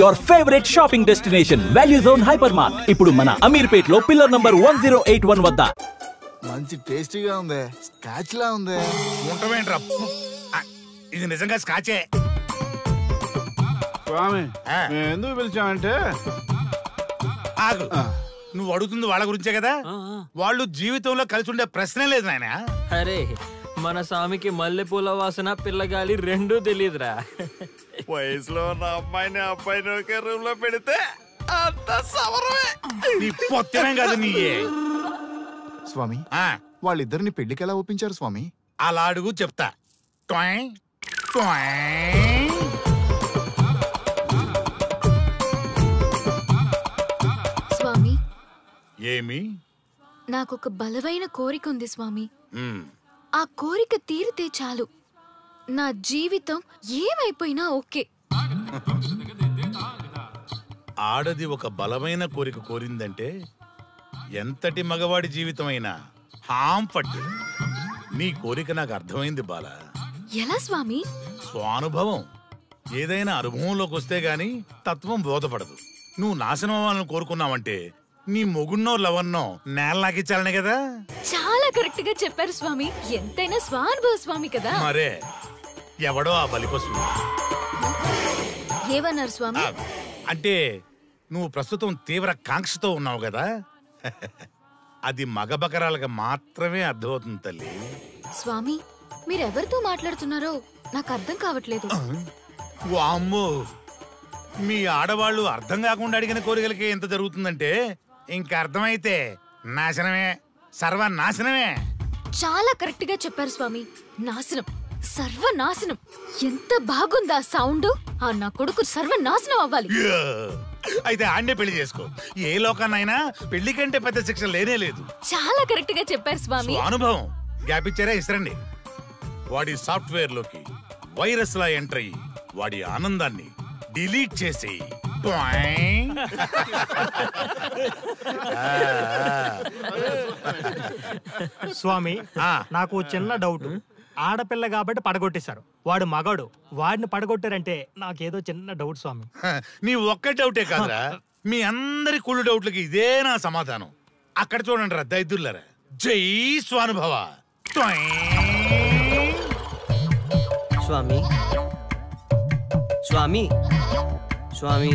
your favorite shopping destination, Value Zone Hypermart. ఇప్పుడు మన అమీర్పేట్ లో పిల్లర్ నంబర్ 1081 వద్ద. మంచి టేస్టీగా ఉంది. స్కాచ్ లా ఉంది. ఉంటమేంట్రా? ఇది నిజంగా స్కాచే. స్వామి ఎందుకు పిలిచామంటే ఆగు, నువ్వు అడుగుతుంది వాళ్ళ గురించే కదా. వాళ్ళు జీవితంలో కలిసి ఉండే ప్రశ్నే లేదు నాయన. అరే మన స్వామికి మల్లెపూల వాసన పిల్లగాలి రెండూ తెలియదురా. వయసులో ఉన్న అమ్మాయిని అబ్బాయిని ఒకే రూమ్ లో పెడితే అంత సవరమే. నీ పొత్తమే కాదు నీయే. స్వామి వాళ్ళిద్దరిని పెళ్లికి ఎలా ఒప్పించారు స్వామి? అలా అడుగు చెప్తా. స్వామి ఏమి? నాకొక బలమైన కోరిక ఉంది స్వామి. ఆ కోరిక తీరితే చాలు, నా జీవితం ఏమైపోయినా ఓకే. ఆడది ఒక బలమైన కోరిక కోరిందంటే ఎంతటి మగవాడి జీవితమైనా హాం పట్టు. నీ కోరిక నాకు అర్థమైంది బాల. ఎలా స్వామి? స్వానుభవం. ఏదైనా అనుభవంలోకి వస్తే గాని తత్వం బోధపడదు. నువ్వు నాశనం అవ్వాలని కోరుకున్నావంటే నీ మొగున్నో లవన్నో నేల నాకిచ్చాలనే కదా. చాలా కరెక్ట్ గా చెప్పారు స్వామి. ఎంతైనా స్వానుభవ స్వామి కదా. మరే ఎవడో ఆ బలిపశు. ఏమన్నారు స్వామి? అంటే నువ్వు ప్రస్తుతం తీవ్ర కాంక్షతో ఉన్నావు కదా. అది మగ బకరాలకు మాత్రమే అర్థమవుతుంది తల్లి. స్వామి మీరెవరితో మాట్లాడుతున్నారో నాకు అర్థం కావట్లేదు. వామ్మో, మీ ఆడవాళ్ళు అర్థం కాకుండా అడిగిన కోరికలకి ఎంత జరుగుతుందంటే ఇంకా అర్థమైతే నాశనమే, సర్వనాశనమే. చాలా కరెక్ట్ గా చెప్పారు స్వామి. నాశనం, సర్వనాశనం. ఎంత బాగుందా సౌండ్. ఆ నా కొడుకు సర్వనాశనం అవ్వాలి. అయితే ఆన్నే పెళ్లి చేసుకో. ఏ లోకాన్నైనా పెళ్లి కంటే పెద్ద శిక్ష లేనే లేదు. చాలా కరెక్ట్ గా చెప్పారు స్వామి. అనుభవం. గ్యాప్ ఇచ్చారా? ఇస్తారండి. వాడి సాఫ్ట్వేర్ లోకి వైరస్ లా ఎంటర్ అయ్యి వాడి ఆనందాన్ని డిలీట్ చేసి స్వామి నాకు చిన్న డౌట్. ఆడపిల్ల కాబట్టి పడగొట్టేశారు, వాడు మగాడు, వాడిని పడగొట్టారంటే నాకేదో చిన్న డౌట్ స్వామి. నీ ఒక్క డౌటే కాదురా, మీ అందరి కుళ్ళు డౌట్లకి ఇదే నా సమాధానం. అక్కడ చూడండి రా దైదుర్లరా. జై స్వానుభవ. స్వామి స్వామి స్వామి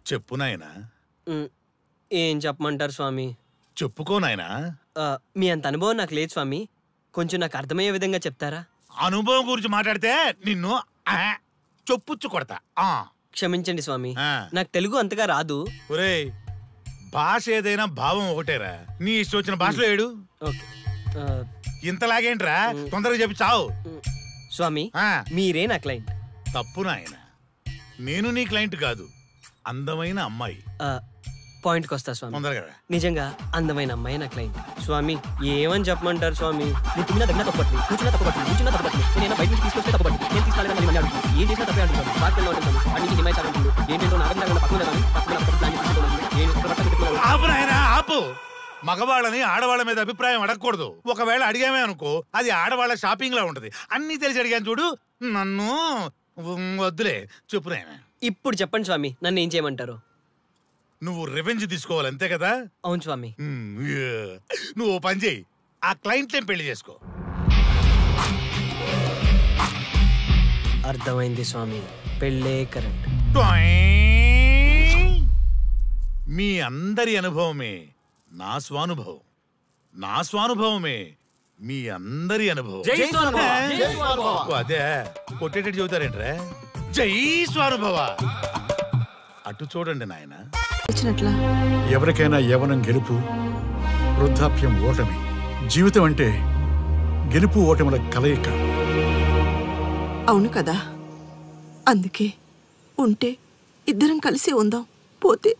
చెప్పు నాయనా. ఏం చెప్పమంటారు స్వామి? చెప్పుకో నాయనా. మీ అంత అనుభవం నాకు లేదు స్వామి, కొంచెం నాకు అర్థమయ్యే విధంగా చెప్తారా? అనుభవం గురించి మాట్లాడితే నిన్ను చొప్పుచ్చు కొడతా. క్షమించండి స్వామి, నాకు తెలుగు అంతగా రాదు. ఒరేయ్, భాష ఏదైనా భావం ఒకటేరా. నీ ఇష్టం వచ్చిన భాషలో ఏడు. ఇంతలాగేంట్రా, తొందరగా చెప్పి చావు. స్వామి మీరే నా క్లయింట్. తప్పు నాయన, నేను నీ క్లయింట్ కాదు, అందమైన అమ్మాయి. పాయింట్కి వస్తా స్వామి. తొందరగా. నిజంగా అందమైన అమ్మాయి నా క్లయింట్. స్వామి ఏమని చెప్పమంటారు స్వామి? నేను తిన్నా దగ్గర తప్పట్టు, కూర్చున్నా తప్పట్టు, కూర్చున్నా తప్పట్టు, నేను బయట నుంచి తీసుకొస్తే తప్పట్టు, నేను తీసుకెళ్ళాలని మళ్ళీ అడుగుతాను. ఏం చేసినా తప్పే అంటున్నాను. పార్టీలో ఉంటాను, అన్నింటి హిమాయ్ చాలంటుంది. ఏంటంటే ఆపు. మగవాళ్ళని ఆడవాళ్ళ మీద అభిప్రాయం అడగకూడదు. ఒకవేళ అడిగామే అనుకో, అది ఆడవాళ్ళ షాపింగ్ లా ఉంటది. అన్ని తెలిసి అడిగాను చూడు, నన్ను వద్దులే. చెప్పునే. ఇప్పుడు చెప్పండి స్వామి, నన్ను ఏం చేయమంటారు? నువ్వు రివెంజ్ తీసుకోవాలి అంతే కదా? అవును స్వామి. నువ్వు పని చేయి, ఆ క్లయింట్ పెళ్లి చేసుకో. అర్థమైంది స్వామి, పెళ్ళే కరెక్ట్. మీ అందరి అనుభవమే నా స్వానుభవం, నా స్వానుభవమే మీ అందరి అనుభవం. అదే కొట్టేటట్టు చెబుతారేంట్రా? జై స్వానుభవ. అటు చూడండి నాయన. ఎవరికైనా యవ్వనం గెలుపు, వృద్ధాప్యం ఓటమి. జీవితం అంటే గెలుపు ఓటముల కలయిక. అవును కదా, అందుకే ఉంటే ఇద్దరం కలిసే ఉందాం, పోతే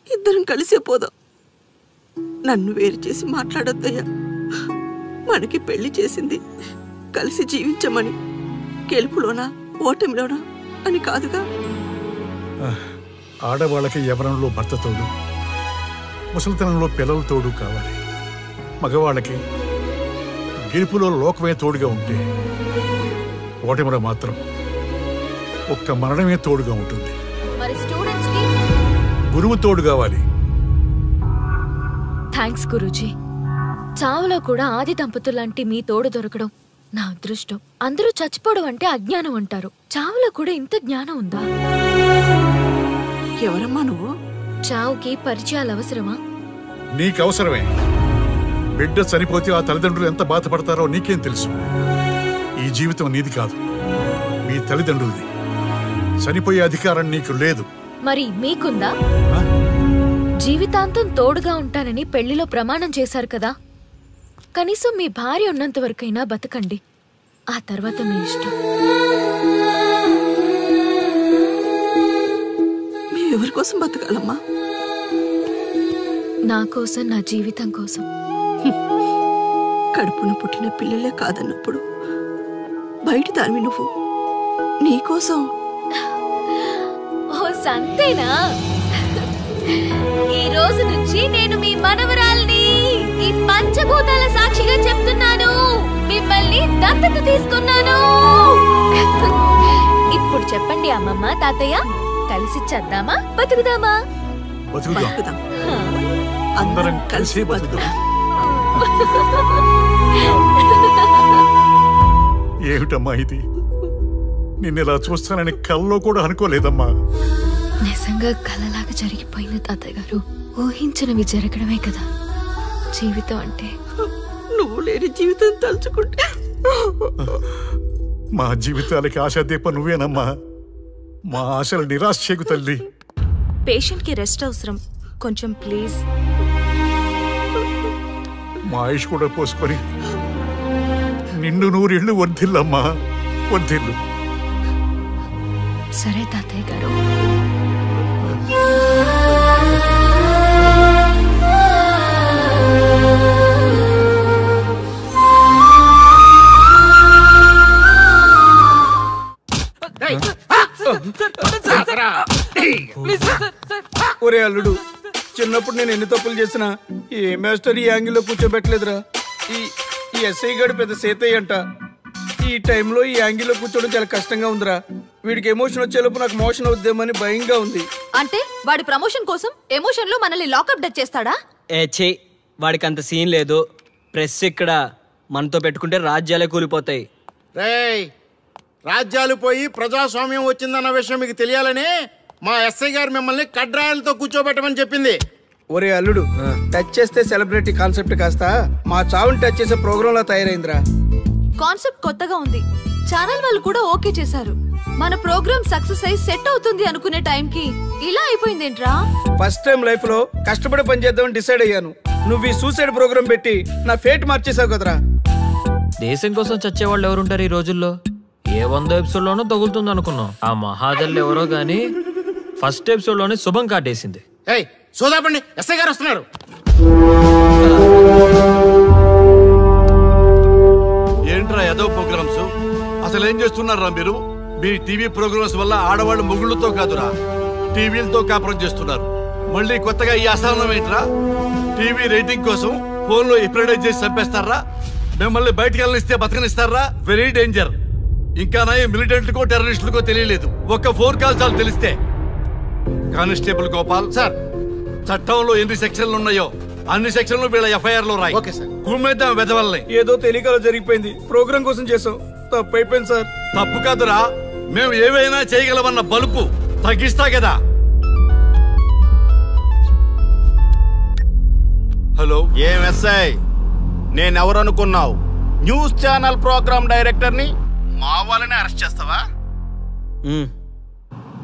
ఇద్దరం కలిసే పోదాం. నన్ను వేరు చేసి మాట్లాడొద్దయ్యా. మనకి పెళ్లి చేసింది కలిసి జీవించమని, గెలుపులోనా ఓటమిలోనా అని కాదుగా. ఆడవాళ్ళకి యవ్వనంలో భర్త తోడు, ముసలితనంలో పిల్లల తోడు కావాలి. మగవాళ్ళకి గెలుపులో లోకమే తోడుగా ఉంటే, ఓటమిలో మాత్రం ఒక్క మరణమే తోడుగా ఉంటుంది. మరి స్టూడెంట్స్ కి గురువు తోడు కావాలి. థ్యాంక్స్ గురూజీ. చావులో కూడా ఆది దంపతులంటే మీ తోడు దొరకడం నా అదృష్టం. అందరూ చచ్చిపోవడం అంటే అజ్ఞానం అంటారు. చావులో కూడా ఇంత జ్ఞానం ఉందా? ఎవరమ్మా నువ్వు? చావుకి పరిచయాలు అవసరమా? నీకు అవసరమే. బిడ్డ చనిపోతే ఆ తల్లిదండ్రులు ఎంత బాధపడతారో నీకేం తెలుసు? ఈ జీవితం నీది కాదు, మీ తల్లిదండ్రులది. చనిపోయే అధికారం నీకు లేదు. మరి మీకుందా? జీవితాంతం తోడుగా ఉంటానని పెళ్లిలో ప్రమాణం చేశారు కదా. కనీసం మీ భార్య ఉన్నంత వరకైనా బతకండి. ఆ తర్వాత మీ ఇష్టం. ఎవరి కోసం బతకాలమ్మా? నా కోసం, నా జీవితం కోసం. కడుపున పుట్టిన పిల్లలే కాదన్నప్పుడు బయట దానివి నువ్వు నీకోసం. ఓ సంతేనా? ఈ రోజు నుంచి నేను మీ మనవరాల్ని. ఈ పంచభూతాల సాక్షిగా చెప్తున్నాను, మిమ్మల్ని దత్తత తీసుకున్నాను. ఇప్పుడు చెప్పండి అమ్మమ్మ, తాతయ్య, కలిసి చద్దామా బతుకుదామా? బతుకుదాం. అందరం కలిసి బతుకుదాం. ఏమిటమ్మా ఇది? నిన్నెలా చూస్తానని కల్లో కూడా అనుకోలేదమ్మా. నిజంగా కలలాగా జరిగిపోయింది తాతయ్య గారు. ఊహించినవి జరగడమే కదా జీవితం అంటే. నువ్వు లేని జీవితం తలుచుకుంటే మా జీవితాలకి ఆశాదీప నువ్వేనమ్మా. మా ఆశలు నిరాశ చేయకు తల్లి. పేషెంట్ కి రెస్ట్ అవసరం, కొంచెం ప్లీజ్. మా ఆయుష్ కూడా పోసుకొని నిన్ను 100 ఏళ్ళు వర్ధిల్లమ్మా, వర్ధిల్లు. సరే తాతయ్య గారు. ఒరే అల్లుడు, చిన్నప్పుడు నేను ఎన్ని తప్పులు చేసినా ఏ మాస్టర్ ఈ యాంగిల్లో కూర్చోబెట్టలేదురా. ఈ ఎస్ఐ గడు పెద్ద సేతయ్య అంట. ఈ టైంలో ఈ యాంగిల్లో కూర్చోవడం చాలా కష్టంగా ఉందిరా. వీడికి ఎమోషన్ వచ్చేలోపు నాకు మోషన్ అవుద్దేమని భయంగా ఉంది. అంటే వాడి ప్రమోషన్ కోసం ఎమోషన్ లో మనల్ని లాకప్ డెత్ చేస్తాడా? ఏ వాడికి అంత సీన్ లేదు. ప్రెస్ ఇక్కడ మనతో పెట్టుకుంటే రాజ్యాలే కూలిపోతాయి. రేయ్, రాజ్యాలు పోయి ప్రజాస్వామ్యం వచ్చిందన్న విషయం మీకు తెలియాలని మా ఎస్ఐ గారు మిమ్మల్ని కడ్రాయలతో కూర్చోబెట్టమని చెప్పింది. ఒరే అల్లుడు, టచ్ చేస్తే సెలబ్రిటీ కాన్సెప్ట్ కాస్త మా చావుని టచ్ చేసే ప్రోగ్రామ్ లా తయారైందిరా. కాన్సెప్ట్ కొత్తగా ఉంది. ఛానల్ వాళ్ళు కూడా ఓకే చేశారు. మన ప్రోగ్రామ్ సక్సెస్ అయి సెట్ అవుతుంది అనుకునే టైంకి ఇలా అయిపోయిందేంట్రా? ఫస్ట్ టైం లైఫ్ లో కష్టపడి పని చేద్దామని డిసైడ్ అయ్యాను. నువ్వు ఈ సూసైడ్ ప్రోగ్రామ్ పెట్టి నా ఫేట్ మార్చేసావు కదరా. దేశం కోసం చచ్చేవాళ్ళు ఎవరుంటారు ఈ రోజుల్లో? ఏ 100 ఎపిసోడ్ లోనో తగులుతుంది అనుకున్నాం. ఆ మహాదల్ ఎవరో గానీ ఫస్ట్ ఎపిసోడ్ లోనే శుభం కాటేసింది. సోదాపండి, ఎస్ఐ గారు వస్తున్నారు. ఏంట్రా ఏదో ప్రోగ్రామ్స్? అసలు ఏం చేస్తున్నారా మీరు? మీ టీవీ ప్రోగ్రామ్స్ వల్ల ఆడవాళ్ళు మొగుళ్ళతో కాదురా, టీవీలతో కాపురం చేస్తున్నారు. మళ్ళీ కొత్తగా ఈ అసహనం ఏంట్రా? టీవీ రేటింగ్ కోసం ఫోన్ లో ఎప్రిడైజ్ చేసి చంపేస్తారా? మిమ్మల్ని బయటకు వెళ్ళనిస్తే బతకనిస్తారా? Very danger. ఇంకా నయం మిలిటెంట్లకో టెర్రరిస్టులకో తెలియలేదు, ఒక్క ఫోన్ కాల్ చాలు తెలిస్తే. కానిస్టేబుల్ గోపాల్ సార్, చట్టంలో ఎన్ని సెక్షన్లు ఉన్నాయో అన్ని సెక్షన్లు వీళ్ళ ఎఫ్ఐఆర్ లో రాయి. కుమ్మేద్దాం వెదవల్ని. ఏదో తెలియకలో జరిగిపోయింది. ప్రోగ్రామ్ కోసం చేసాం, తప్పు అయిపోయింది సార్. తప్పు కాదురా, మేము ఏవైనా చేయగలమన్న బలుపు తగ్గిస్తా కదా. హలో, ఏం ఎస్ఐ, నేనెవరనుకున్నావు? న్యూస్ ఛానల్ ప్రోగ్రామ్ డైరెక్టర్ ని మా వాళ్ళని అరెస్ట్ చేస్తావా?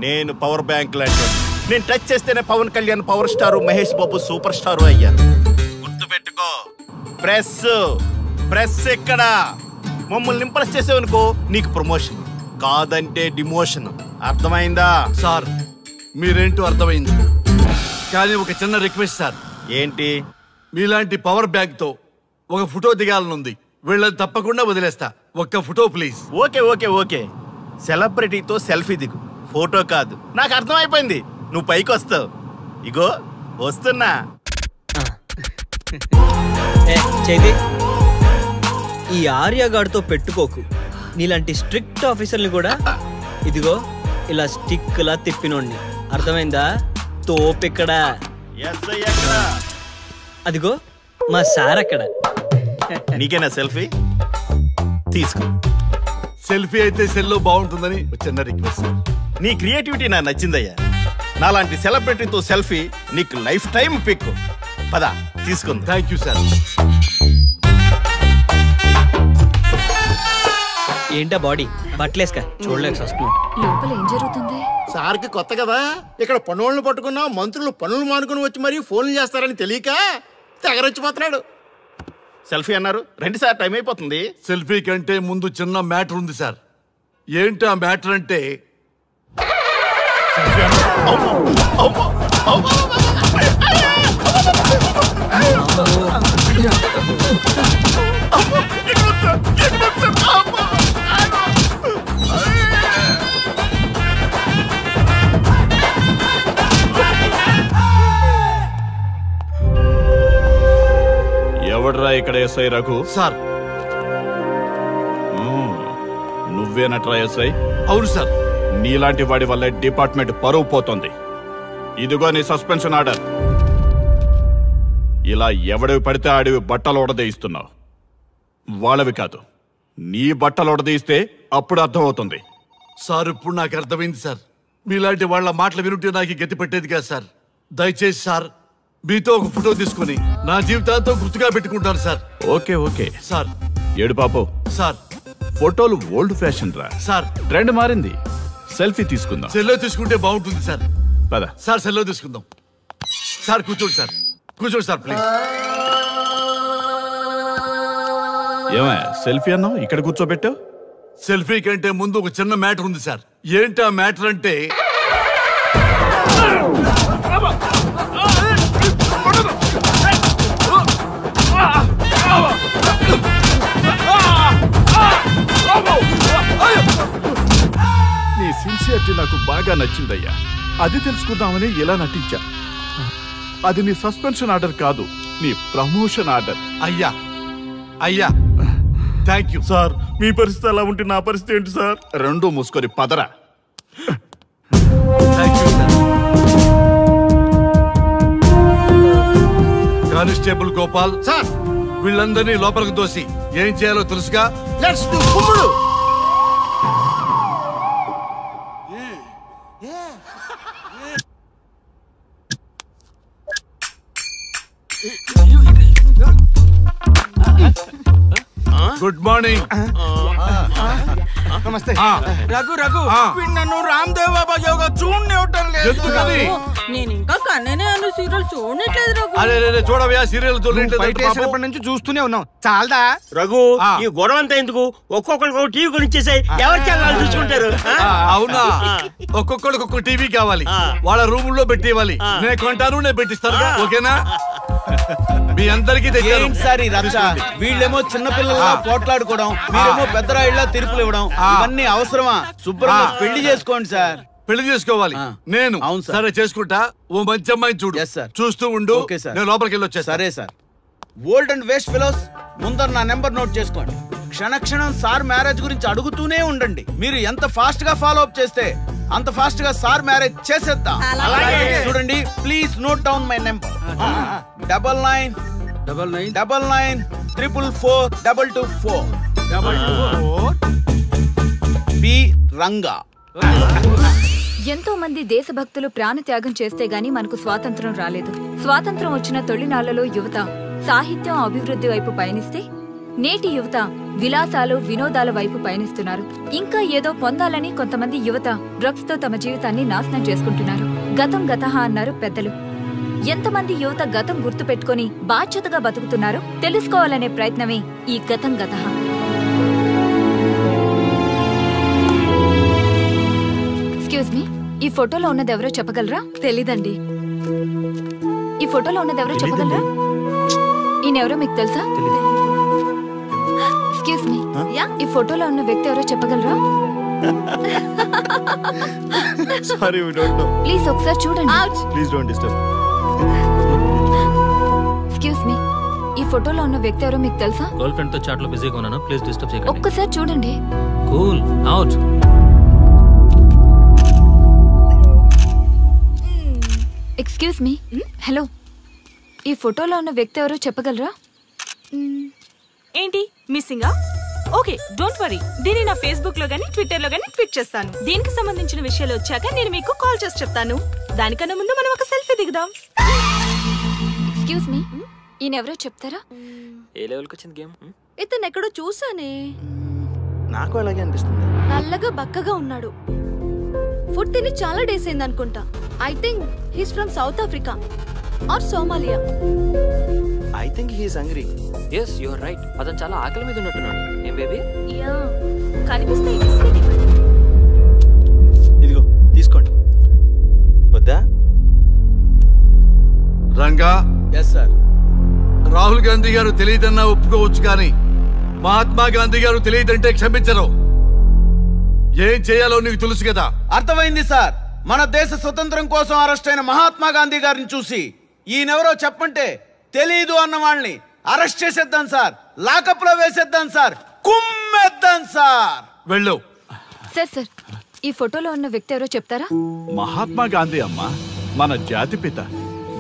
నేను పవర్ బ్యాంక్ లాంటి, నేను టచ్ చేస్తేనే Pawan Kalyan power star, Mahesh Babu super star అయ్యారు. గుర్తుపెట్టుకో. ప్రెస్ ఎక్కడ మమ్మల్ని ఇంప్రెస్ చేసేవనుకో నీకు ప్రమోషన్, కాదంటే డిమోషన్. అర్థమైందా? సార్ మీరేంటో అర్థమైంది, కానీ ఒక చిన్న రిక్వెస్ట్ సార్. ఏంటి? మీలాంటి పవర్ బ్యాంక్ తో ఒక ఫోటో దిగాలనుంది. వీళ్ళని తప్పకుండా వదిలేస్తా, ఒక్క ఫోటో ప్లీజ్. ఓకే, సెలబ్రిటీతో సెల్ఫీ దిగు, ఫోటో కాదు. నాకు అర్థమైపోయింది, నువ్వు పైకి వస్తావు. ఇగో వస్తున్నా. చైతి, ఈ ఆర్యగాడితో పెట్టుకోకు. నీలాంటి స్ట్రిక్ట్ ఆఫీసర్ని కూడా ఇదిగో ఇలా స్టిక్ లా తిప్పినోడిని. అర్థమైందా? తోపిక్కడ. అదిగో మా సార్ అక్కడ. నీకేనా సెల్ఫీ? తీసుకో. సెల్ఫీ అయితే సెల్లో బాగుంటుందని చిన్న రిక్వెస్ట్. నీ క్రియేటివిటీ నాకు నచ్చిందయ్యా. నాలాంటి సెలబ్రిటీతో సెల్ఫీ నీకు లైఫ్ టైం పిక్. పద తీసుకుంది. Thank you sir. ఏంటా బాడీ బట్టలేసుక చూడలేక వస్తున్నాం. లోపల ఏం జరుగుతుంది? సార్కి కొత్త కదా, ఇక్కడ పనులను పట్టుకున్నా మంత్రులు పనులు మానుకుని వచ్చి మరీ ఫోన్లు చేస్తారని తెలియక తెగరొచ్చిపోతున్నాడు. సెల్ఫీ అన్నారు, రండి సార్, టైం అయిపోతుంది. సెల్ఫీ కంటే ముందు చిన్న మ్యాటర్ ఉంది సార్. ఏంటి ఆ మ్యాటర్ అంటే ఎవడ్రా ఇక్కడ ఎస్ఐ రఘు? సార్. నువ్వేనట్రా ఎస్ఐ? అవును సార్. నీలాంటి వాడి వల్ల డిపార్ట్మెంట్ పరువు పోతుంది. ఇదిగో నీ సస్పెన్షన్ ఆర్డర్. ఇలా ఎవడివి పడితే ఆడివి బట్టలు ఉడదీయిస్తున్నావు. వాళ్ళవి కాదు, నీ బట్టలు ఉడదీయిస్తే అప్పుడు అర్థమవుతుంది. సార్ ఇప్పుడు నాకు అర్థమైంది సార్. మీలాంటి వాళ్ళ మాటలు వినుంటే నాకు గతి పెట్టేది కాదు సార్. దయచేసి సార్ మీతో ఒక ఫోటో తీసుకుని నా జీవితాంతో గుర్తుగా పెట్టుకుంటాను సార్. Okay okay sir. ఏడు పాపం సార్. ఫోటోలు ఓల్డ్ ఫ్యాషన్ రా సార్. ట్రెండ్ మారింది. సెల్ఫీ తీసుకుందాం. సెల్లో తీసుకుంటే బాగుంటుంది సార్. పద సార్, సెల్లో తీసుకుందాం. సార్ కూర్చోండి సార్, కూర్చోండి సార్ ప్లీజ్. ఏమయ్య సెల్ఫీ అన్నావు, ఇక్కడ కూర్చోబెట్టావు? సెల్ఫీ కంటే ముందు ఒక చిన్న మ్యాటర్ ఉంది సార్. ఏంటి ఆ మ్యాటర్ అంటే నీ సిన్సియరిటీ నాకు బాగా నచ్చిందయ్యా. అది తెలుసుకుందామని ఇలా నటించా. అది నీ సస్పెన్షన్ ఆర్డర్ కాదు, నీ ప్రమోషన్ ఆర్డర్. అయ్యా అయ్యా థ్యాంక్ యూ సార్. మీ పరిస్థితి అలా ఉంటే నా పరిస్థితి ఏంటి సార్? రెండు మూసుకొని పదరా. కానిస్టేబుల్ గోపాల్ సార్, వీళ్ళందరినీ లోపలికి తోసి ఏం చేయాలో తెలుసుగా. లెట్స్ డు కుమ్ముడు. Good morning. నమస్తే. రఘు రఘు నన్ను రామ్దేవ్ బాబా యోగా చూడనివ్వటం లేదు. నేను ఇంకా కన్ననే అను సీరియల్ చూడట్లేదు రఘు. అరే చూడవయ్యా, సీరియల్ చూడలేనప్పటి నుంచి చూస్తూనే ఉన్నాం. చాలదా రఘు? ఈ గొడవ అంతా ఎందుకు? ఒక్కొక్కరికి టీవీ కొనిచ్చేసాయి, ఎవరి ఛానల్ చూసుకుంటారు. అవునా? ఒక్కొక్కడికి ఒక్కొక్క టీవీ కావాలి, వాళ్ళ రూమ్ లో పెట్టివ్వాలి. నేను కొంటాను, నేను పెట్టిస్తాను. ఓకేనా? మీ అందరికీ సార్ ఈ రచ్చ. వీళ్ళేమో చిన్నపిల్లలా పోట్లాడుకోవడం, మీరేమో పెద్దరాయిళ్ళ తీర్పులు ఇవ్వడం, ఇవన్నీ అవసరమా? శుభ్రంగా పెళ్లి చేసుకోండి సార్. పెళ్లి చేసుకోవాలి నేను. అవును సార్. సరే చేసుకుంటా. ఓ మంచి అమ్మాయిని చూడు. చూస్తూ ఉండు. నేను లోపలికి వెళ్ళి వచ్చేస్తా. సరే sir. Old and waste fellows, ముందర నా నెంబర్ నోట్ చేసుకోండి. క్షణక్షణం సార్ మ్యారేజ్ గురించి అడుగుతూనే ఉండండి. మీరు ఎంత ఫాస్ట్ గా ఫాలో అప్ చేస్తే అంత ఫాస్ట్ గా సార్ మ్యారేజ్ చేసేద్దాం. చూడండి, please note down my number. 9999442224 B Ranga. ఎంతో మంది దేశభక్తులు ప్రాణత్యాగం చేస్తే గాని మనకు స్వాతంత్రం రాలేదు. స్వాతంత్రం వచ్చిన తొలినాళ్లలో యువత సాహిత్యం అభివృద్ధి వైపు పయనిస్తే నేటి యువత విలాసాలు వినోదాల వైపు పయనిస్తున్నారు. ఇంకా ఏదో పొందాలని కొంతమంది యువత డ్రగ్స్ తో తమ జీవితాన్ని నాశనం చేసుకుంటున్నారు. గతం గతహ అన్నారు పెద్దలు. ఎంతమంది యువత గతం గుర్తు పెట్టుకుని బాధ్యతగా బతుకుతున్నారో తెలుసుకోవాలనే ప్రయత్నమే ఈ గతం గతహ. ఎక్స్క్యూజ్ మీ, ఈ ఫోటోలో ఉన్నది ఎవరో చెప్పగలరా? తెలీదండి. ఈ ఫోటోలో ఉన్నది ఎవరో చెప్పగలరా? ఈయనెవరో మీకు తెలుసా? ఎక్స్క్యూజ్ మీ, ఈ ఫోటోలో ఉన్న వ్యక్తి ఎవరో చెప్పగలరా? Sorry, we don't know. Please ఒకసారి చూడండి. Please don't disturb. Excuse me, ఈ ఫోటోలో ఉన్న వ్యక్తి ఎవరో మీకు తెలుసా? గర్ల్ ఫ్రెండ్ తో చాట్ లో బిజీగా ఉన్నాను, ప్లీజ్ డిస్టర్బ్ చేయకండి. ఒక్కసారి చూడండి. Cool out. Excuse me. Hello, ఈ ఫోటోలో ఉన్న వ్యక్తి ఎవరో చెప్పగలరా? ఏంటి మిస్సింగా? Okay, don't worry. దీన్ని నా ఫేస్బుక్ లో గానీ ట్విట్టర్ లో గానీ ట్వీట్ చేస్తాను. దీనికి సంబంధించిన విషయాలు వచ్చాక నేను మీకు కాల్ చేసి చెప్తాను. దానికన్నా ముందు మనం ఒక సెల్ఫీ దిగుదాం. ఎక్స్క్యూజ్ మీ, ఈయన ఎవరో చెప్తారా? ఏ లెవెల్కి వచ్చింది గేమ్? ఇతను ఎక్కడో చూసానే. నాకు అలాగే అనిపిస్తుంది. నల్లగా బక్కగా ఉన్నాడు. ఫుడ్ తిని చాలా డేస్ అయింది అనుకుంటా. I think he's from South Africa or Somalia. I think he's hungry. Yes you are right. అతను చాలా ఆకలి మీద ఉన్నట్టున్నాడు. ఏం బేబీ? యా, కనిపిస్తే ఈ బిస్కెట్ ఇవ్వండి. ఇదిగో తీసుకోండి. వద్దా? రంగా. Yes sir. రాహుల్ గాంధీ గారు తెలియదన్నా ఒప్పుకోవచ్చు, కానీ మహాత్మా గాంధీ గారు తెలియదంటే క్షమించరు. ఏం చేయాలో నీకు తెలుసు కదా. అర్థమైంది సార్. మన దేశ స్వతంత్రం కోసం అరెస్ట్ అయిన మహాత్మా గాంధీ గారిని చూసి ఈయనెవరో చెప్పంటే తెలీదు అన్న వాళ్ళని అరెస్ట్ చేసేద్దాం సార్. లాకప్ లో వేసేద్దాం సార్. కుమ్మేద్దాం సార్. వెళ్ళు. సార్ సార్, ఈ ఫోటోలో ఉన్న వ్యక్తి ఎవరో చెప్తారా? మహాత్మా గాంధీ అమ్మా, మన జాతిపిత.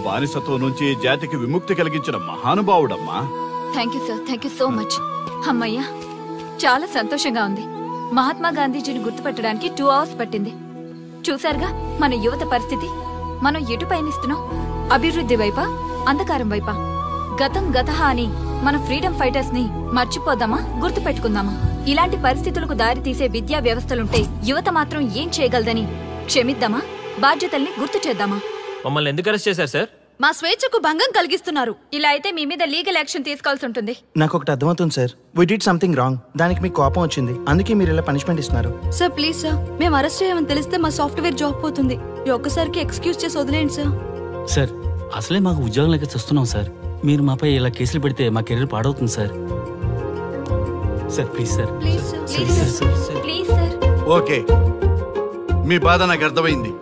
బానిసత్వం నుంచి జాతికి విముక్తి కలిగించిన మహానుభావుడమ్మా. Thank you sir, thank you so much. అమ్మయ్యా, చాలా సంతోషంగా ఉంది. మహాత్మా గాంధీజీని గుర్తుపట్టడానికి 2 hours పట్టింది. చూసారుగా మన యువత పరిస్థితి. మనం ఎటు పయనిస్తున్నాం? అభివృద్ధి వైపా, అంధకారం వైపా? గతం గతహ అని మన ఫ్రీడమ్ ఫైటర్స్ ని మర్చిపోదామా, గుర్తు పెట్టుకుందామా? ఇలాంటి పరిస్థితులకు దారి తీసే విద్యా వ్యవస్థలుంటే యువత మాత్రం ఏం చేయగలదని క్షమిద్దామా, బాధ్యతల్ని గుర్తు చేద్దామా? మమ్మల్ని ఎందుకు అరెస్ట్ చేశారు సార్? మా స్వేచ్ఛకు భంగం కలిగిస్తున్నారు. ఇలా అయితే మీ మీద లీగల్ యాక్షన్ తీసుకోవాల్సి ఉంటుంది. నాకు ఒకటి అర్థమవుతుంది sir. We did something wrong. దానికి మీకు కోపం వచ్చింది, అందుకే మీరు ఇలా పనిష్మెంట్ ఇస్తున్నారు. సార్ ప్లీజ్ సార్, మేము అరెస్ట్ చేయమని తెలిస్తే మా సాఫ్ట్వేర్ జాబ్ పోతుంది. ఈ ఒక్కసారికి ఎక్స్క్యూజ్ చేసి వదిలేండి సార్. సార్, అసలే మాకు ఉద్యోగం లేక చూస్తున్నాం సార్. మీరు మాపై ఇలా కేసులు పెడితే మా కెరీర్ పాడవుతుంది sir. Sir please sir. Please sir. Okay, మీ బాధ నాకు అర్థమైంది.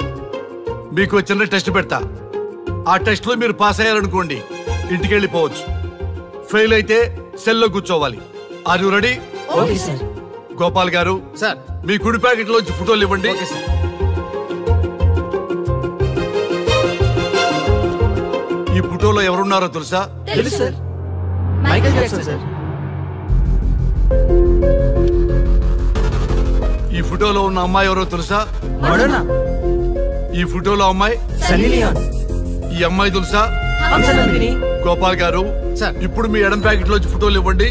మీకు చిన్న టెస్ట్ పెడతా. ఆ టెస్ట్ లో మీరు పాస్ అయ్యారనుకోండి, ఇంటికి వెళ్ళిపోవచ్చు. ఫెయిల్ అయితే సెల్లో కూర్చోవాలి. Are you ready? Okay sir. Gopal garu sir, మీ కుడి ప్యాకెట్ లోంచి ఫోటోలు ఇవ్వండి. ఈ ఫోటోలో ఎవరున్నారో తెలుసా? తెలుసు సార్. Michael Jackson sir. ఈ ఫోటోలో ఉన్న అమ్మాయి ఎవరో తెలుసా? మడోనా. ఈ ఫోటోలో అమ్మాయి సన్నీ లియోన్. ఈ అమ్మాయి తెలుసా? హంసనందిని. గోపాల్ గారు ఇప్పుడు మీ ఎడం ప్యాకెట్ లోంచి ఫోటోలు ఇవ్వండి.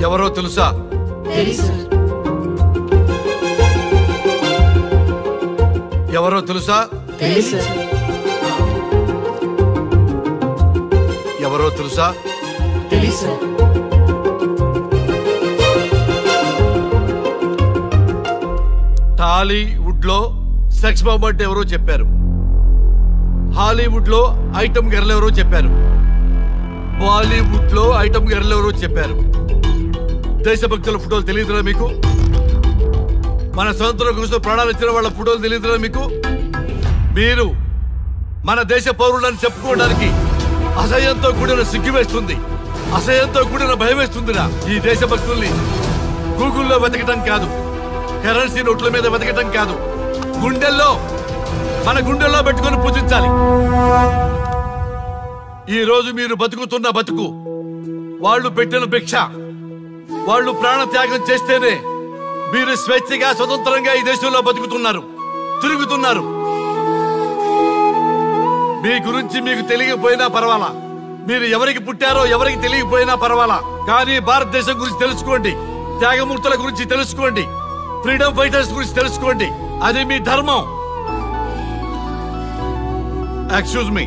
ఎవరో తెలుసా? ఎవరో తెలుసా? ఎవరో తెలుసా? టాలీవుడ్ లో సెక్స్ బాంబ్ అంటే ఎవరో చెప్పారు. హాలీవుడ్ లో ఐటమ్ గర్ల్ ఎవరో చెప్పారు. బాలీవుడ్ లో ఐటమ్ గర్ల్ ఎవరో చెప్పారు. దేశభక్తుల ఫోటోలు తెలియదురా మీకు? మన స్వతంత్రం కోసం ప్రాణాలు ఇచ్చిన వాళ్ళ ఫోటోలు తెలియదురా మీకు? మీరు మన దేశ పౌరులని చెప్పుకోవడానికి అసహ్యంతో కూడిన సిగ్గు వేస్తుంది, అసహ్యంతో కూడిన భయం వేస్తుందిరా. ఈ దేశభక్తుల్ని గూగుల్లో వెతకటం కాదు, కరెన్సీ నోట్ల మీద వెతకటం కాదు, మన గుండెల్లో పెట్టుకొని పూజించాలి. ఈ రోజు మీరు బతుకుతున్న బతుకు వాళ్ళు పెట్టిన భిక్ష. వాళ్ళు ప్రాణ త్యాగం చేస్తేనే మీరు స్వేచ్ఛగా స్వతంత్రంగా ఈ దేశంలో బతుకుతున్నారు, తిరుగుతున్నారు. మీ గురించి మీకు తెలియకపోయినా పర్వాలా, మీరు ఎవరికి పుట్టారో ఎవరికి తెలియకపోయినా పర్వాలా, కానీ భారతదేశం గురించి తెలుసుకోండి, త్యాగమూర్తుల గురించి తెలుసుకోండి, ఫ్రీడమ్ ఫైటర్స్ గురించి తెలుసుకోండి. అది మీ ధర్మం. Excuse me.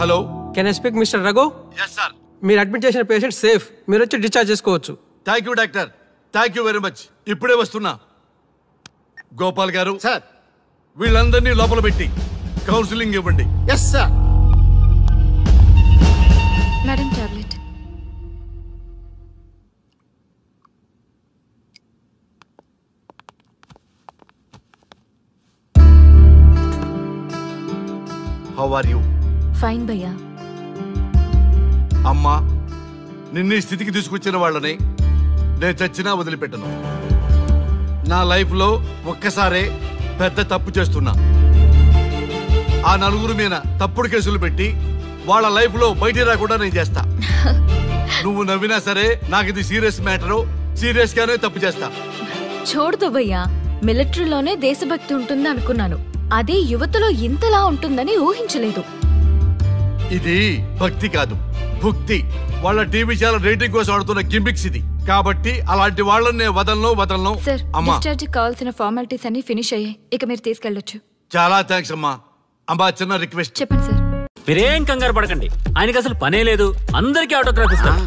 Hello, can I speak mister Raghu? yes sir. మీరు అడ్మిట్ చేసిన పేషెంట్ సేఫ్, మీరు వచ్చి డిశ్చార్జ్ చేసుకోవచ్చు. Thank you doctor, thank you very much. ఇప్పుడే వస్తున్నా. గోపాల్ గారు సార్, వీళ్ళందరినీ లోపల పెట్టి కౌన్సిలింగ్ ఇవ్వండి. Yes sir. Madam tablet. How are you? Fine భయ్యా. అమ్మా, నిన్ను ఈ స్థితికి తీసుకొచ్చిన వాళ్ళని నేను చచ్చినా వదిలిపెట్టను. నా లైఫ్ లో ఒక్కసారే పెద్ద తప్పు చేస్తున్నా. ఆ నలుగురు మీద తప్పుడు కేసులు పెట్టి వాళ్ళ లైఫ్ లో బయట రాకుండా నేను చేస్తా. నువ్వు నవ్వినా సరే నాకు ఇది సీరియస్ మ్యాటర్, సీరియస్ గానే తప్పు చేస్తా. చూడదు భయ్యా, మిలిటరీలోనే దేశభక్తి ఉంటుంది అనుకున్నాను, అదే యువతలో ఇంతలా ఉంటుందని ఊహించలేదు. ఇది భక్తి కాదు, భుక్తి. వాళ్ళ టీవీ ఛానల్ రేటింగ్ కోసం ఆడుతున్న గిమిక్స్ ఇది. కాబట్టి అలాంటి వాళ్ళని నేను వదలను. సార్, అమ్మా డిశ్చార్జ్ కావాల్సిన ఫార్మాలిటీస్ అన్ని ఫినిష్ అయ్యాయి, ఇక మీరు తీసుకెళ్ళొచ్చు. చాలా థ్యాంక్స్ అమ్మా. అమ్మా చిన్న రిక్వెస్ట్. చెప్పండి సార్. మీరేం కంగారు పడకండి, ఆయనకి అసలు పనే లేదు, అందరికీ ఆటోగ్రాఫ్ ఇస్తారు.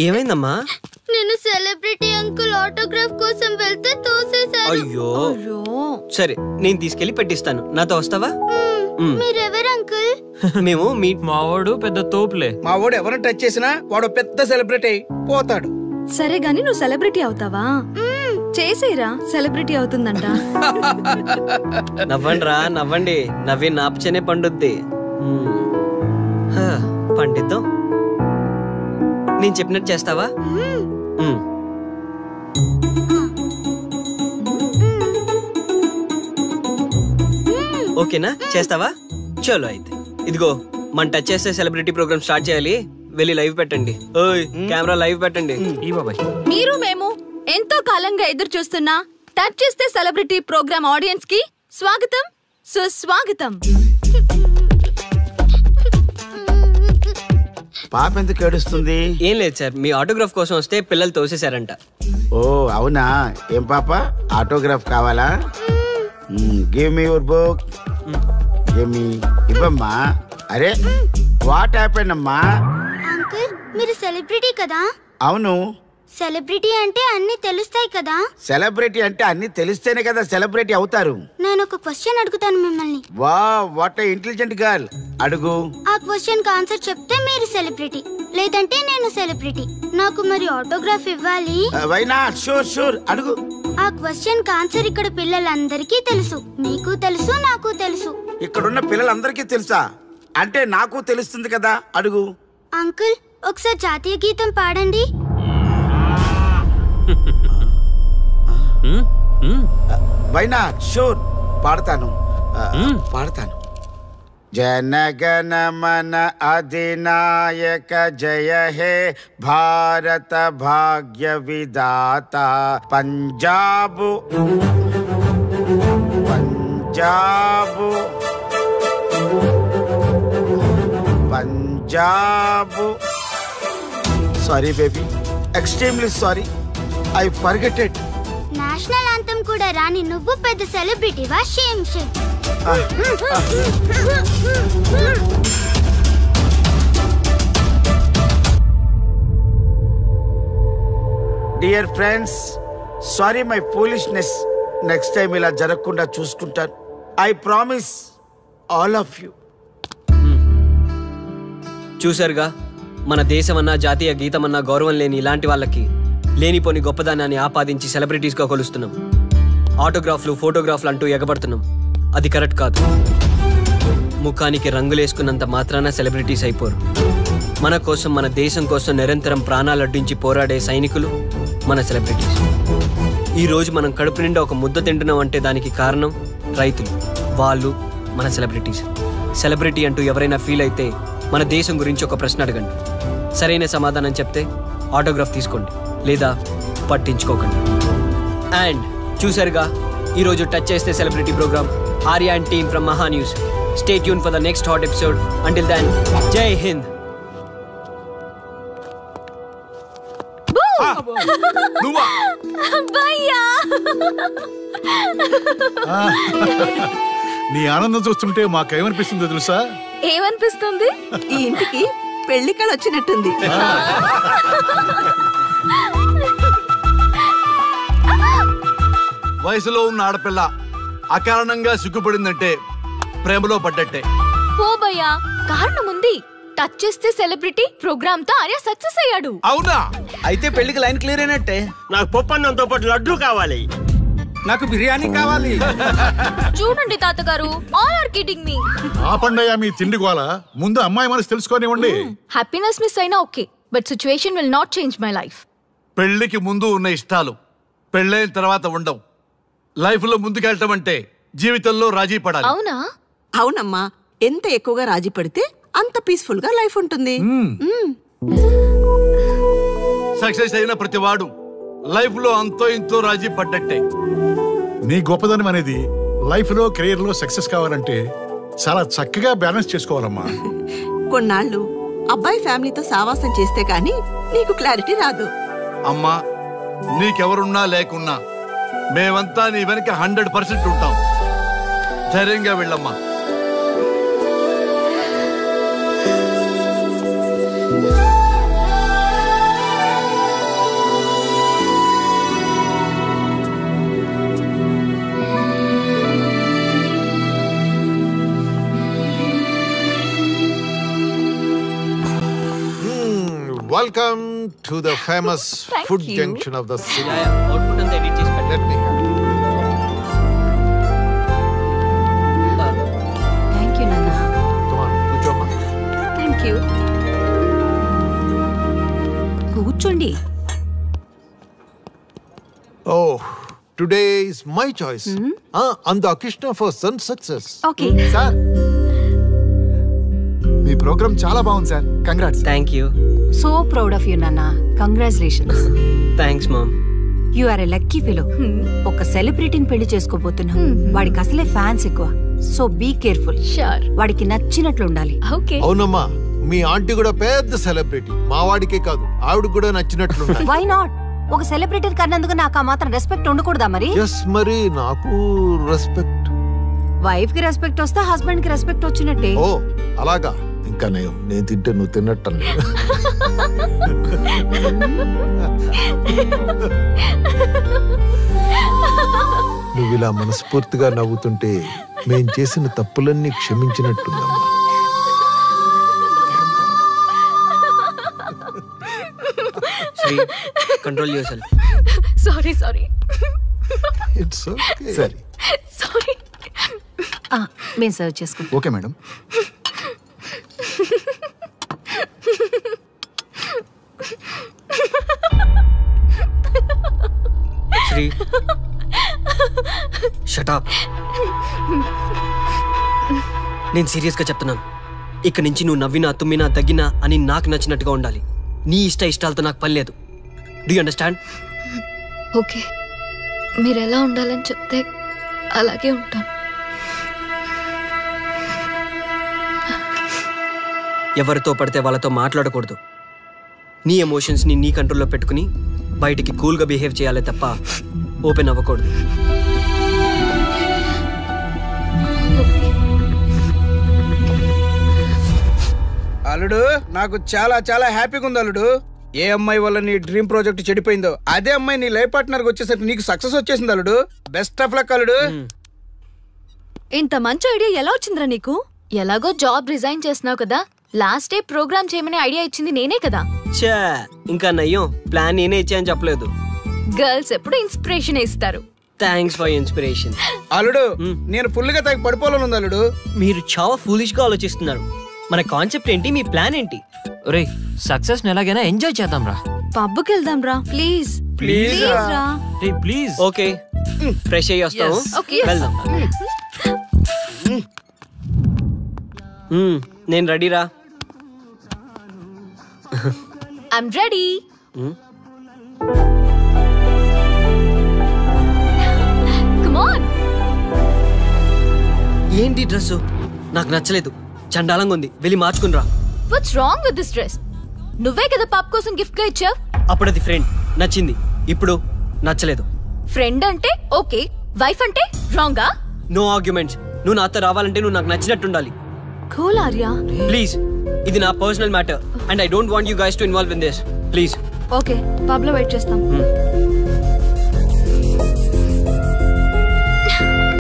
ఏమైందమ్మా? నేను సెలబ్రిటీ అంకుల్ ఆటోగ్రాఫ్ కోసం వెళ్తే తోసేశారు. అయ్యో, సరే నేను తీసుకెళ్లి పెట్టిస్తాను. నాతో వస్తావా? మీరెవరు అంకుల్? మేము మీ మావాడు పెద్ద తోపులే. మావాడు ఎవరిని టచ్ చేసినా వాడు పెద్ద సెలబ్రిటీ పోతాడు. సరే గాని నువ్వు సెలబ్రిటీ అవుతావా? చేసేరా, సెలబ్రిటీ అవుతుందంట. నవ్వండిరా, నవ్వండి. నవ్వి నాపచనే పండుద్ది. పండిద్దాం. నేను చెప్పినట్టు చేస్తావా? ఓకేనా? చేస్తావా? చలో అయితే. ఇదిగో మన టచ్ చేస్తే సెలబ్రిటీ ప్రోగ్రామ్ స్టార్ట్ చేయాలి. వెళ్ళి లైవ్ పెట్టండి. ఓయ్ కెమెరా లైవ్ పెట్టండి. ఈ బాబాయ్, మీరు మేము ఎంతో కాలంగా ఎదురు చూస్తున్నా టచ్ చేస్తే సెలబ్రిటీ ప్రోగ్రామ్ ఆడియన్స్ కి స్వాగతం, సుస్వాగతం. పాప ఎందుకు ఏడుస్తుంది? ఏం లేదు సార్, మీ ఆటోగ్రాఫ్ కోసం వస్తే పిల్లలు తోసేశారంట. ఓ అవునా? ఏం పాప, ఆటోగ్రాఫ్ కావాలా? Give me your book. Give me. ఇవ్వమ్మా. అరే వాట్ హ్యాపెండ్ అమ్మా? అంకుల్ మీరు సెలబ్రిటీ కదా? అవును. సెలబ్రిటీ అంటే అన్ని తెలుస్తాయి కదా? సెలబ్రిటీ అంటే అన్ని తెలిస్తేనే కదా సెలబ్రిటీ అవుతారు. నేను ఒక క్వశ్చన్ అడుగుతాను మిమ్మల్ని. Wow, what a intelligent girl. అడుగు. ఆ క్వశ్చన్ కి ఆన్సర్ చెప్తే మీరు సెలబ్రిటీ, లేదంటే నేను సెలబ్రిటీ. నాకు మరి ఆటోగ్రాఫ్ ఇవ్వాలి. Why not? షూర్ షూర్, అడుగు. ఆ క్వశ్చన్ కి ఆన్సర్ ఇక్కడ పిల్లలందరికీ తెలుసు, మీకు తెలుసు, నాకు తెలుసు. ఇక్కడున్న పిల్లలందరికీ తెలుసా? అంటే నాకు తెలుస్తుంది కదా. అడుగు. అంకుల్ ఒకసారి జాతీయ గీతం పాడండి. Why not? షూర్, పాడతాను. జనగణ మన అధినాయక జయ హే భారత భాగ్య విధాత. Punjab Punjab Punjab. Sorry baby, extremely sorry, I forget it. National anthem కూడా రాని నువ్వు పెద్ద సెలబ్రిటీవా? Shame shame. Dear friends, sorry my foolishness. Next time ఇలా జరగకుండా చూసుకుంటాను. I promise all of you. చూసారుగా, మన దేశమన్నా జాతీయ గీతమన్నా గౌరవం లేని ఇలాంటి వాళ్ళకి లేనిపోని గొప్పదానాన్ని ఆపాదించి సెలబ్రిటీస్గా కొలుస్తున్నాం. ఆటోగ్రాఫ్లు, ఫోటోగ్రాఫ్లు అంటూ ఎగబడుతున్నాం. అది కరెక్ట్ కాదు. ముఖానికి రంగులేసుకున్నంత మాత్రాన సెలబ్రిటీస్ అయిపోరు. మన కోసం, మన దేశం కోసం నిరంతరం ప్రాణాలు అడ్డించి పోరాడే సైనికులు మన సెలబ్రిటీస్. ఈ రోజు మనం కడుపు నిండా ఒక ముద్ద తింటున్నాం అంటే దానికి కారణం రైతులు. వాళ్ళు మన సెలబ్రిటీస్. సెలబ్రిటీ అంటూ ఎవరైనా ఫీల్ అయితే మన దేశం గురించి ఒక ప్రశ్న అడగండి. సరైన సమాధానం చెప్తే ఆటోగ్రాఫ్ తీసుకోండి, లేదా పట్టించుకోకండి. అండ్ చూసారుగా, ఈరోజు టచ్ చేస్తే celebrity program. Arya and team from Maha news. Stay tune for the next hot episode. Until then, Jai Hind. నీ ఆనందం చూస్తుంటే మాకేమనిపిస్తుందో తెలుసా? ఏమనిపిస్తుంది? ఈ ఇంటికి పెళ్లికలు వచ్చినట్టుంది. వయసులో ఉన్న ఆడపిల్ల అకారణంగా సిగ్గుపడిందంటే ప్రేమలో పడ్డట్టే. పోబయ్యా, కారణం ఉంది. టచ్ చేస్తే సెలబ్రిటీ ప్రోగ్రామ్ తో ఆర్య సక్సెస్ అయ్యాడు. అవునా? అయితే పెళ్లికి లైన్ క్లియర్ అయినట్టే. నాకు పప్పన్నంతో పాటు లడ్డు కావాలి. నాకు బిర్యానీ కావాలి. చూడండి తాతగారు, ఆల్ ఆర్ కిడింగ్ మీ. ఆపండయ్యా మీ తిండి గోల. ముందు అమ్మాయి మనసు తెలుసుకోనివ్వండి. హ్యాపీనెస్ మిస్ అయినా okay, but situation will not change my life. పెళ్లికి ముందు ఉన్న ఇష్టాలు పెళ్ళైన తర్వాత ఉండవు. లైఫ్ లో ముందుకెళ్ళటం అంటే జీవితంలో రాజీ పడాలి. అవునా? అవునమ్మా, ఎంత ఎక్కువగా రాజీ పడితే అంత పీస్ఫుల్ గా లైఫ్ ఉంటుంది. సక్సెస్ అయిన ప్రతివాడు లైఫ్ లో అంతో ఇంతో రాజీ పడ్డట్టే. నీ గొప్పదనం అనేది లైఫ్ లో కెరీర్ లో సక్సెస్ కావాలంటే చాలా చక్కగా బ్యాలెన్స్ చేసుకోవాలమ్మా. కొన్నాళ్ళు అబ్బాయి ఫ్యామిలీతో సావాసం చేస్తే కానీ నీకు క్లారిటీ రాదు. అమ్మా, నీకెవరున్నా లేకున్నా మేమంతా నీ వెనక 100% ఉంటాం. ధైర్యంగా వెళ్ళమ్మా. Welcome to the famous food junction of the city. Output and edit cheese. Let me help. Thank you, Nana. Come on, కూర్చోమ్మా. Thank you. కూర్చోండి. Oh, today is my choice. Andakishna for son success. Okay. Sir. మీ program చాలా బాగుంది sir. Congrats. Thank you. So proud of you నాన్న. Congratulations. Thanks mom. You are a lucky fellow. ఒక సెలబ్రిటీని పెళ్లి చేసుకోబోతున్నాం. వాడికి అసలే ఫ్యాన్స్ ఎక్కువ. So be careful. వాడికి నచ్చినట్లు ఉండాలి. ఓకే. అవునమ్మా, మీ ఆంటీ కూడా పెద్ద సెలబ్రిటీ. మా వాడికే కాదు, ఆవిడ కూడా నచ్చినట్లు. Why not? ఒక సెలబ్రిటీ కన్నందుకు నాకు ఆ మాత్రం రెస్పెక్ట్ ఉండకూడదా మరి? ఎస్, మరి నాకు రెస్పెక్ట్. వైఫ్ కి రెస్పెక్ట్ వస్తే హస్బెండ్ కి రెస్పెక్ట్ వచ్చినట్టే. ఓ అలాగా? ఇంకా నేను తింటే నువ్వు తిన్నట్టు. నువ్వు ఇలా మనస్ఫూర్తిగా నవ్వుతుంటే మేం చేసిన తప్పులన్నీ క్షమించినట్టుందమ్మా. Control yourself. Sorry. It's okay. సరే. సారీ. మేము సర్వ్ చేసుకుంటాం. Okay madam. Sri, shut up. నేను సీరియస్ గా చెప్తున్నాను. ఇక నుంచి నువ్వు నవ్వినా తుమ్మినా దగ్గినా అని నాకు నచ్చినట్టుగా ఉండాలి. నీ ఇష్టాలతో నాకు పని లేదు. Do you understand? ఓకే, మీరు ఎలా ఉండాలని చెప్తే అలాగే ఉంటాను. ఎవరితో పడితే వాళ్ళతో మాట్లాడకూడదు. నీ ఎమోషన్స్ని నీ కంట్రోల్లో పెట్టుకుని బయటికి కూల్గా బిహేవ్ చేయాలి తప్ప ఓపెన్ అవ్వకూడదు. అల్లుడు, నాకు చాలా చాలా హ్యాపీగా ఉంది అల్లుడు. ఏ అమ్మాయి వల్ల నీ డ్రీమ్ ప్రాజెక్ట్ చెడిపోయిందో అదే అమ్మాయి నీ లైఫ్ పార్ట్నర్ వచ్చేసరికి నీకు సక్సెస్ వచ్చేసింది అల్లుడు. బెస్ట్ ఆఫ్ లక్ అల్లుడు. ఇంత మంచి ఐడియా ఎలా వచ్చిందిరా నీకు? ఎలాగో జాబ్ రిజైన్ చేస్తున్నావు కదా, లాస్ట్ డే ప్రోగ్రామ్ చేయమని ఐడియా ఇచ్చింది నేనే కదా. చా, ఇంకా నయ్యం, ప్లాన్ నేనే ఇచ్చాయని చెప్పలేదు. గర్ల్స్ ఎప్పుడు ఇన్స్పిరేషన్ ఇస్తారు. Thanks for inspiration. అల్లుడు, నేను ఫుల్ గా తాగి పడిపోవాలని ఉంది అల్లుడు. మీరు చాలా ఫూలిష్ గా ఆలోచిస్తున్నారు. మన కాన్సెప్ట్ ఏంటి? మీ ప్లాన్ ఏంటి? రే, సక్సెస్ ని ఎలాగైనా ఎంజాయ్ చేద్దాం రా. పబ్కి వెళ్దాం రా ప్లీజ్. ప్లీజ్ రా. రే ప్లీజ్. ఓకే, ఫ్రెష్ అయ్యి వస్తాము. వెళ్దాం. నేను రెడీరా. I'm ready. Come on. ఏంటి డ్రెస్? నాకు నచ్చలేదు, చండాలంగా ఉంది. వెళ్ళి మార్చుకుని రా. What's wrong with this dress? నువ్వే కదా పాప్ కోసం గిఫ్ట్ గా ఇచ్చావు. అప్పుడు అది ఫ్రెండ్, నచ్చింది. ఇప్పుడు నచ్చలేదు. ఫ్రెండ్ అంటే ఓకే, వైఫ్ అంటే రాంగా? No arguments. నువ్వు నాతో రావాలంటే నువ్వు నాకు నచ్చినట్టు ఉండాలి. కూల్ ఆర్యా. ప్లీజ్, ఇది నా personal matter. And I don't want you guys to involve in this please. Okay pub లో వెయిట్ చేస్తాం.